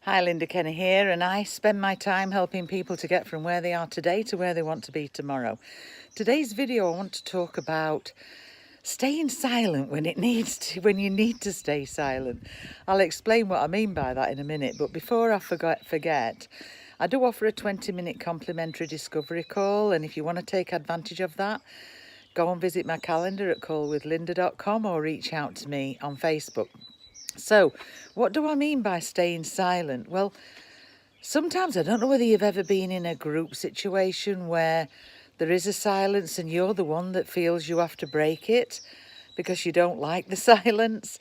Hi, Lynda Kenny here, and I spend my time helping people to get from where they are today to where they want to be tomorrow. Today's video I want to talk about staying silent when you need to stay silent. I'll explain what I mean by that in a minute, but before I forget, I do offer a 20-minute complimentary discovery call, and if you want to take advantage of that, go and visit my calendar at callwithlynda.com or reach out to me on Facebook. So, what do I mean by staying silent? Well, sometimes I don't know whether you've ever been in a group situation where there is a silence and you're the one that feels you have to break it because you don't like the silence.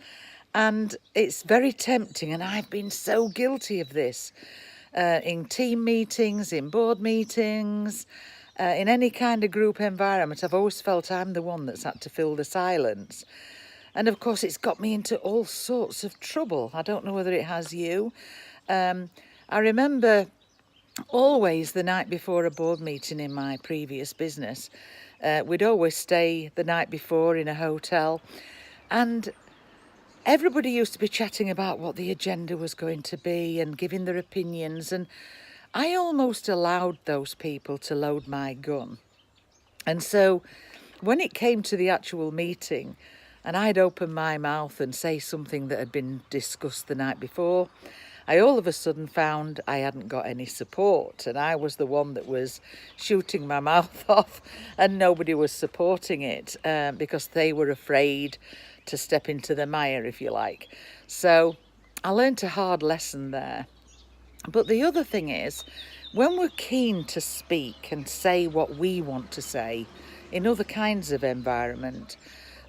And it's very tempting, and I've been so guilty of this in team meetings, in board meetings, in any kind of group environment. I've always felt I'm the one that's had to fill the silence. And of course, it's got me into all sorts of trouble. I don't know whether it has you. I remember always the night before a board meeting in my previous business, we'd always stay the night before in a hotel, and everybody used to be chatting about what the agenda was going to be and giving their opinions, and I almost allowed those people to load my gun. And so when it came to the actual meeting, and I'd open my mouth and say something that had been discussed the night before, I all of a sudden found I hadn't got any support, and I was the one that was shooting my mouth off, and nobody was supporting it because they were afraid to step into the mire, if you like. So I learned a hard lesson there. But the other thing is, when we're keen to speak and say what we want to say in other kinds of environment,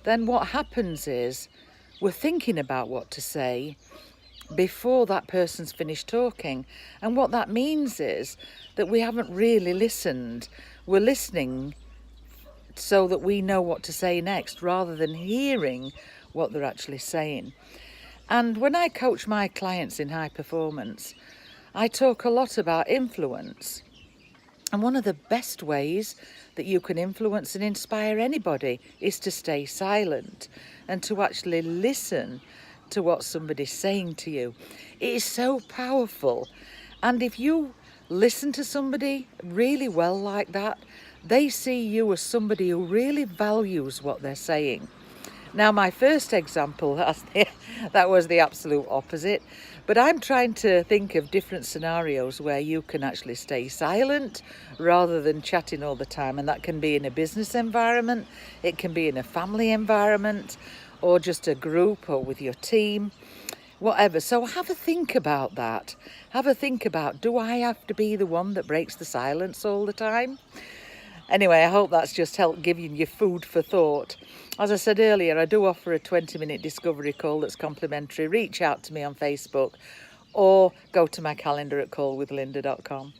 then what happens is we're thinking about what to say before that person's finished talking. And what that means is that we haven't really listened. We're listening so that we know what to say next rather than hearing what they're actually saying. And when I coach my clients in high performance, I talk a lot about influence. And one of the best ways that you can influence and inspire anybody is to stay silent and to actually listen to what somebody's saying to you. It is so powerful. And if you listen to somebody really well like that, they see you as somebody who really values what they're saying. Now, my first example, that was the absolute opposite. But I'm trying to think of different scenarios where you can actually stay silent rather than chatting all the time. And that can be in a business environment, it can be in a family environment, or just a group or with your team, whatever. So have a think about that. Have a think about, do I have to be the one that breaks the silence all the time? Anyway, I hope that's just helped giving you food for thought. As I said earlier, I do offer a 20-minute discovery call that's complimentary. Reach out to me on Facebook or go to my calendar at callwithlynda.com.